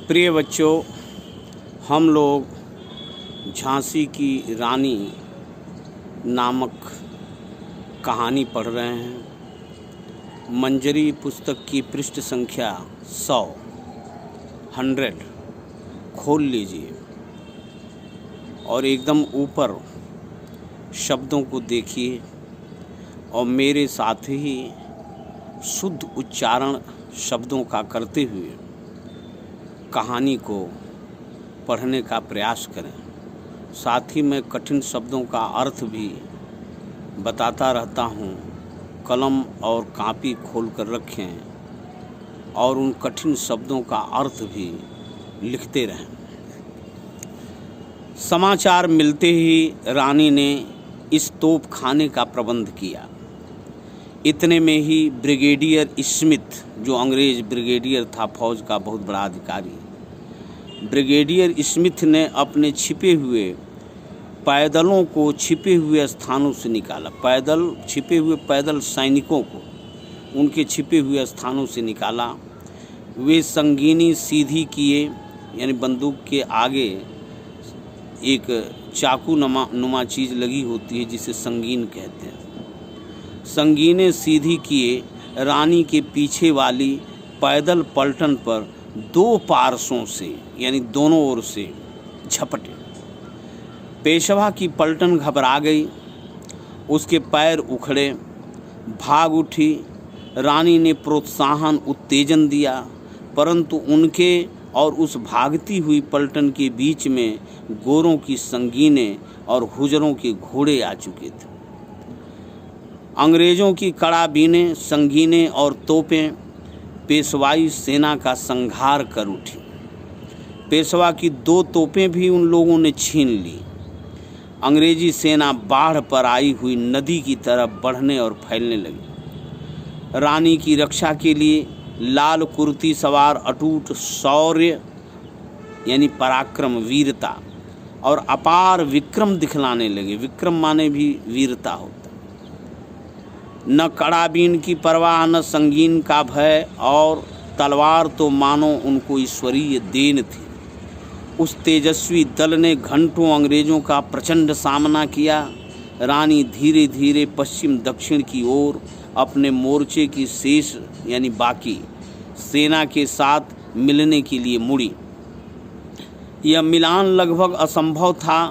प्रिय बच्चों, हम लोग झांसी की रानी नामक कहानी पढ़ रहे हैं। मंजरी पुस्तक की पृष्ठ संख्या 100 खोल लीजिए और एकदम ऊपर शब्दों को देखिए और मेरे साथ ही शुद्ध उच्चारण शब्दों का करते हुए कहानी को पढ़ने का प्रयास करें। साथ ही मैं कठिन शब्दों का अर्थ भी बताता रहता हूँ। कलम और कापी खोल कर रखें और उन कठिन शब्दों का अर्थ भी लिखते रहें। समाचार मिलते ही रानी ने इस तोप खाने का प्रबंध किया। इतने में ही ब्रिगेडियर स्मिथ, जो अंग्रेज ब्रिगेडियर था, फौज का बहुत बड़ा अधिकारी, ब्रिगेडियर स्मिथ ने अपने छिपे हुए पैदलों को छिपे हुए स्थानों से निकाला। पैदल सैनिकों को उनके छिपे हुए स्थानों से निकाला। वे संगीनी सीधी किए, यानी बंदूक के आगे एक चाकू नुमा चीज़ लगी होती है जिसे संगीन कहते हैं। संगीने सीधी किए रानी के पीछे वाली पैदल पलटन पर दो पार्श्वों से, यानी दोनों ओर से झपटे। पेशवा की पलटन घबरा गई, उसके पैर उखड़े, भाग उठी। रानी ने प्रोत्साहन उत्तेजन दिया, परंतु उनके और उस भागती हुई पलटन के बीच में गोरों की संगीने और हुजरों के घोड़े आ चुके थे। अंग्रेज़ों की कड़ाबीनें, संगीनें और तोपें पेशवाई सेना का संहार कर उठी। पेशवा की 2 तोपें भी उन लोगों ने छीन ली। अंग्रेजी सेना बाढ़ पर आई हुई नदी की तरफ बढ़ने और फैलने लगी। रानी की रक्षा के लिए लाल कुर्ती सवार अटूट शौर्य, यानी पराक्रम, वीरता और अपार विक्रम दिखलाने लगे। विक्रम माने भी वीरता होता। न कड़ाबीन की परवाह, न संगीन का भय, और तलवार तो मानो उनको ईश्वरीय देन थी। उस तेजस्वी दल ने घंटों अंग्रेज़ों का प्रचंड सामना किया। रानी धीरे धीरे पश्चिम दक्षिण की ओर अपने मोर्चे की शेष, यानी बाकी सेना के साथ मिलने के लिए मुड़ी। यह मिलान लगभग असंभव था,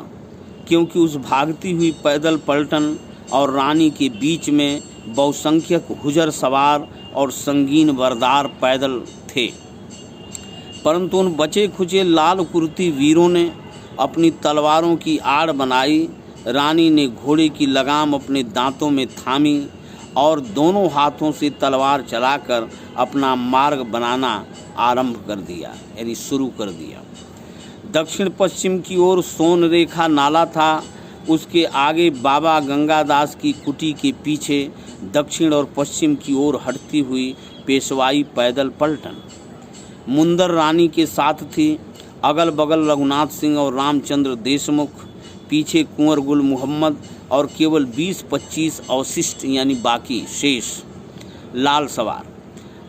क्योंकि उस भागती हुई पैदल पलटन और रानी के बीच में बहुसंख्यक हुजर सवार और संगीन बरदार पैदल थे। परंतु उन बचे खुचे लाल कुर्ती वीरों ने अपनी तलवारों की आड़ बनाई। रानी ने घोड़े की लगाम अपने दांतों में थामी और दोनों हाथों से तलवार चलाकर अपना मार्ग बनाना आरंभ कर दिया, यानी शुरू कर दिया। दक्षिण पश्चिम की ओर सोन रेखा नाला था। उसके आगे बाबा गंगादास की कुटी के पीछे दक्षिण और पश्चिम की ओर हटती हुई पेशवाई पैदल पलटन मुंदर रानी के साथ थी। अगल बगल रघुनाथ सिंह और रामचंद्र देशमुख, पीछे कुंवर गुल मोहम्मद और केवल 20-25 अवशिष्ट, यानी बाकी शेष लाल सवार।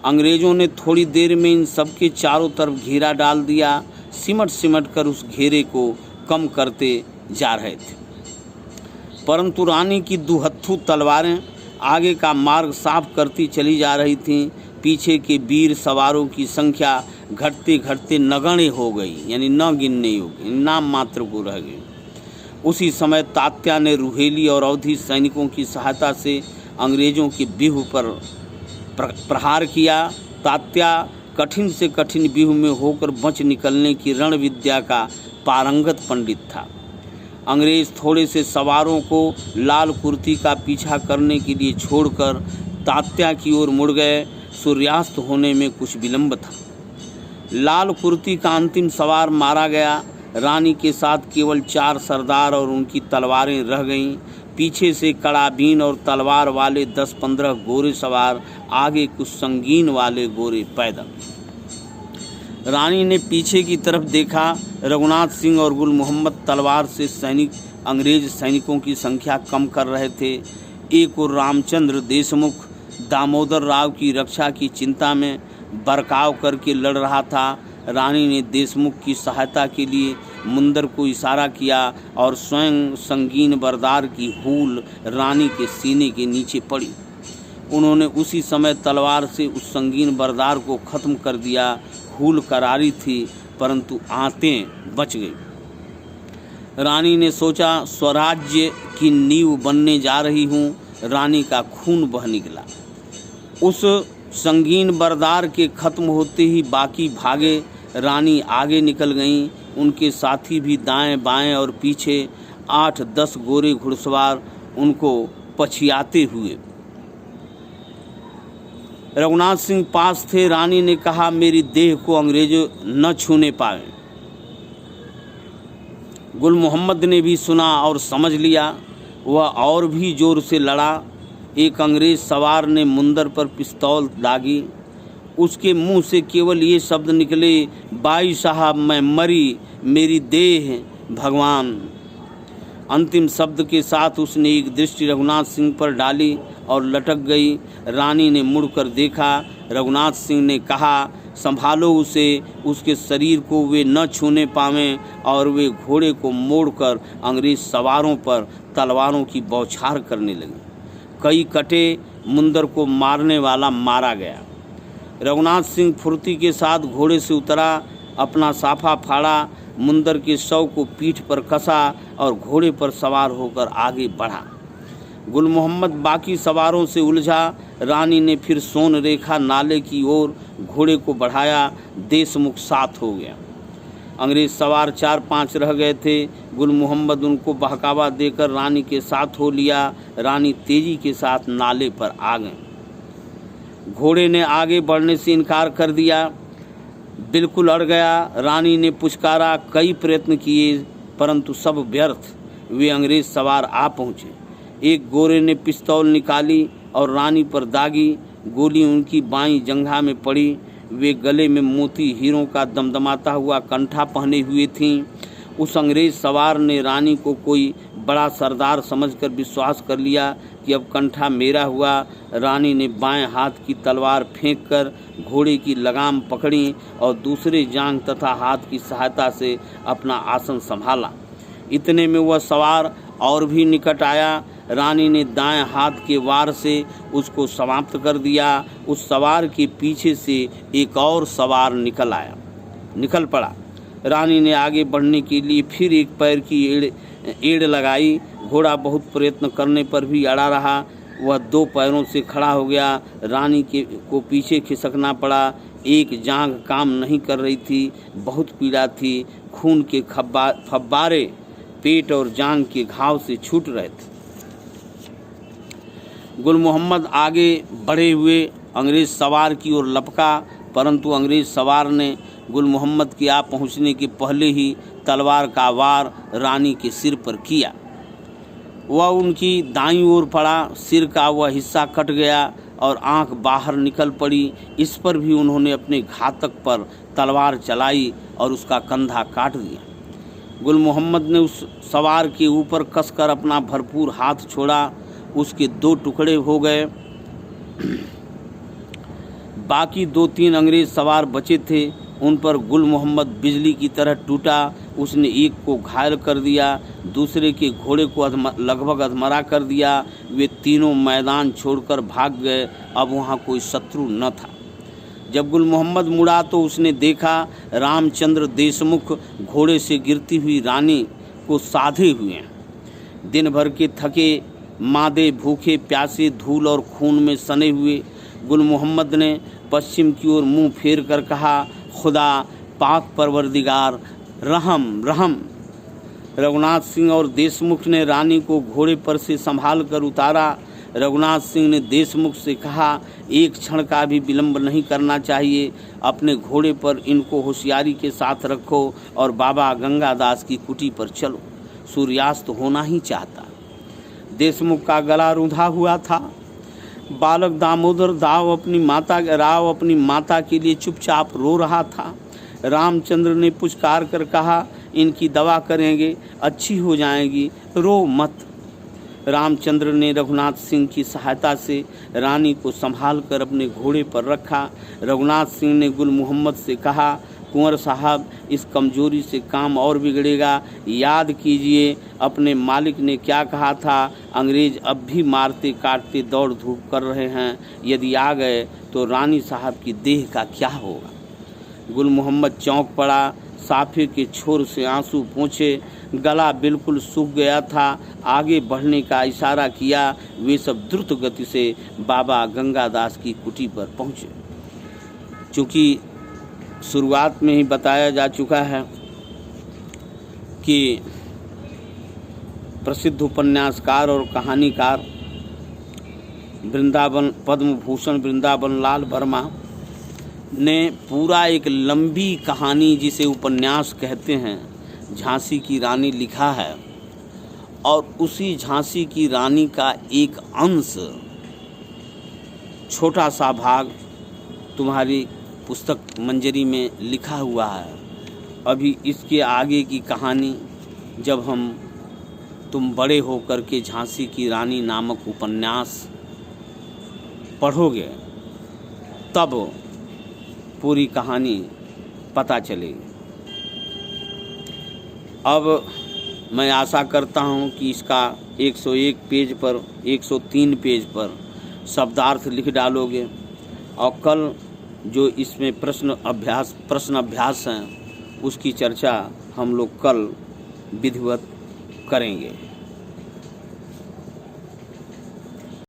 अंग्रेज़ों ने थोड़ी देर में इन सबके चारों तरफ घेरा डाल दिया। सिमट कर उस घेरे को कम करते जा रहे थे, परंतु रानी की दुहत्थू तलवारें आगे का मार्ग साफ करती चली जा रही थीं। पीछे के वीर सवारों की संख्या घटते घटते नगण्य हो गई, यानी न गिनने योग्य, नाम मात्र को रह गई। उसी समय तात्या ने रुहेली और अवधी सैनिकों की सहायता से अंग्रेज़ों के व्यूह पर प्रहार किया। तात्या कठिन से कठिन व्यूह में होकर बच निकलने की रण विद्या का पारंगत पंडित था। अंग्रेज़ थोड़े से सवारों को लाल कुर्ती का पीछा करने के लिए छोड़कर तात्या की ओर मुड़ गए। सूर्यास्त होने में कुछ विलंब था। लाल कुर्ती का अंतिम सवार मारा गया। रानी के साथ केवल 4 सरदार और उनकी तलवारें रह गईं। पीछे से कड़ाबीन और तलवार वाले 10-15 गोरे सवार, आगे कुछ संगीन वाले गोरे पैदल। रानी ने पीछे की तरफ देखा। रघुनाथ सिंह और गुल मोहम्मद तलवार से अंग्रेज सैनिकों की संख्या कम कर रहे थे। एक और रामचंद्र देशमुख दामोदर राव की रक्षा की चिंता में बर्ताव करके लड़ रहा था। रानी ने देशमुख की सहायता के लिए मुंदर को इशारा किया और स्वयं संगीन बरदार की हूल रानी के सीने के नीचे पड़ी। उन्होंने उसी समय तलवार से उस संगीन बरदार को खत्म कर दिया। हूल करारी थी परंतु आंतें बच गई। रानी ने सोचा, स्वराज्य की नींव बनने जा रही हूँ। रानी का खून बह निकला। उस संगीन बरदार के खत्म होते ही बाकी भागे। रानी आगे निकल गईं। उनके साथी भी दाएं बाएं और पीछे 8-10 गोरे घुड़सवार उनको पछियाते हुए। रघुनाथ सिंह पास थे। रानी ने कहा, मेरी देह को अंग्रेज न छूने पाए। गुल मोहम्मद ने भी सुना और समझ लिया। वह और भी जोर से लड़ा। एक अंग्रेज सवार ने मुंदर पर पिस्तौल दागी। उसके मुंह से केवल ये शब्द निकले, बाई साहब मैं मरी, मेरी देह भगवान। अंतिम शब्द के साथ उसने एक दृष्टि रघुनाथ सिंह पर डाली और लटक गई। रानी ने मुड़कर देखा। रघुनाथ सिंह ने कहा, संभालो उसे, उसके शरीर को वे न छूने पावें। और वे घोड़े को मोड़कर अंग्रेज सवारों पर तलवारों की बौछार करने लगे। कई कटे। मुंदर को मारने वाला मारा गया। रघुनाथ सिंह फुर्ती के साथ घोड़े से उतरा, अपना साफा फाड़ा, मुंदर के शव को पीठ पर कसा और घोड़े पर सवार होकर आगे बढ़ा। गुल मोहम्मद बाकी सवारों से उलझा। रानी ने फिर सोन रेखा नाले की ओर घोड़े को बढ़ाया। देशमुख साथ हो गया। अंग्रेज सवार 4-5 रह गए थे। गुल मोहम्मद उनको बहकावा देकर रानी के साथ हो लिया। रानी तेजी के साथ नाले पर आ गए। घोड़े ने आगे बढ़ने से इनकार कर दिया, बिल्कुल अड़ गया। रानी ने पुचकारा, कई प्रयत्न किए परंतु सब व्यर्थ। वे अंग्रेज सवार आ पहुँचे। एक गोरे ने पिस्तौल निकाली और रानी पर दागी। गोली उनकी बाईं जंघा में पड़ी। वे गले में मोती हीरों का दमदमाता हुआ कंठा पहने हुए थीं। उस अंग्रेज सवार ने रानी को कोई बड़ा सरदार समझकर विश्वास कर लिया कि अब कंठा मेरा हुआ। रानी ने बाएं हाथ की तलवार फेंककर घोड़े की लगाम पकड़ी और दूसरे जांघ तथा हाथ की सहायता से अपना आसन संभाला। इतने में वह सवार और भी निकट आया। रानी ने दाएं हाथ के वार से उसको समाप्त कर दिया। उस सवार के पीछे से एक और सवार निकल पड़ा। रानी ने आगे बढ़ने के लिए फिर एक पैर की एड़ लगाई। घोड़ा बहुत प्रयत्न करने पर भी अड़ा रहा। वह 2 पैरों से खड़ा हो गया। रानी को पीछे खिसकना पड़ा। एक जांघ काम नहीं कर रही थी, बहुत पीड़ा थी। खून के फब्बारे पेट और जांघ के घाव से छूट रहे थे। गुल मोहम्मद आगे बढ़े हुए अंग्रेज सवार की ओर लपका, परंतु अंग्रेज सवार ने गुल मोहम्मद के आ पहुंचने के पहले ही तलवार का वार रानी के सिर पर किया। वह उनकी दाईं ओर पड़ा। सिर का वह हिस्सा कट गया और आंख बाहर निकल पड़ी। इस पर भी उन्होंने अपने घातक पर तलवार चलाई और उसका कंधा काट दिया। गुल मोहम्मद ने उस सवार के ऊपर कसकर अपना भरपूर हाथ छोड़ा। उसके 2 टुकड़े हो गए। बाकी 2-3 अंग्रेज सवार बचे थे। उन पर गुल मोहम्मद बिजली की तरह टूटा। उसने एक को घायल कर दिया, दूसरे के घोड़े को लगभग अधमरा कर दिया। वे तीनों मैदान छोड़कर भाग गए। अब वहाँ कोई शत्रु न था। जब गुल मोहम्मद मुड़ा तो उसने देखा रामचंद्र देशमुख घोड़े से गिरती हुई रानी को साधे हुए हैं। दिन भर के थके मादे, भूखे प्यासे, धूल और खून में सने हुए गुल मोहम्मद ने पश्चिम की ओर मुंह फेर कर कहा, खुदा पाक परवरदिगार रहम रहम। रघुनाथ सिंह और देशमुख ने रानी को घोड़े पर से संभाल कर उतारा। रघुनाथ सिंह ने देशमुख से कहा, एक क्षण का भी विलंब नहीं करना चाहिए। अपने घोड़े पर इनको होशियारी के साथ रखो और बाबा गंगादास की कुटी पर चलो। सूर्यास्त होना ही चाहता। देशमुख का गला रुंधा हुआ था। बालक दामोदर राव अपनी माता के लिए चुपचाप रो रहा था। रामचंद्र ने पुचकार कर कहा, इनकी दवा करेंगे, अच्छी हो जाएगी, रो मत। रामचंद्र ने रघुनाथ सिंह की सहायता से रानी को संभाल कर अपने घोड़े पर रखा। रघुनाथ सिंह ने गुल मोहम्मद से कहा, कुंवर साहब, इस कमजोरी से काम और बिगड़ेगा। याद कीजिए अपने मालिक ने क्या कहा था, अंग्रेज अब भी मारते काटते दौड़ धूप कर रहे हैं, यदि आ गए तो रानी साहब की देह का क्या होगा। गुल मोहम्मद चौंक पड़ा, साफे के छोर से आंसू पोंछे, गला बिल्कुल सूख गया था। आगे बढ़ने का इशारा किया। वे सब द्रुत गति से बाबा गंगादास की कुटी पर पहुँचे। चूँकि शुरुआत में ही बताया जा चुका है कि प्रसिद्ध उपन्यासकार और कहानीकार वृंदावन पद्म भूषण वृंदावन लाल वर्मा ने पूरा एक लंबी कहानी, जिसे उपन्यास कहते हैं, झांसी की रानी लिखा है। और उसी झांसी की रानी का एक अंश, छोटा सा भाग तुम्हारी पुस्तक मंजरी में लिखा हुआ है। अभी इसके आगे की कहानी जब तुम बड़े होकर के झांसी की रानी नामक उपन्यास पढ़ोगे तब पूरी कहानी पता चलेगी। अब मैं आशा करता हूँ कि इसका 101 पेज पर 103 पेज पर शब्दार्थ लिख डालोगे और कल जो इसमें प्रश्न अभ्यास हैं उसकी चर्चा हम लोग कल विधिवत करेंगे।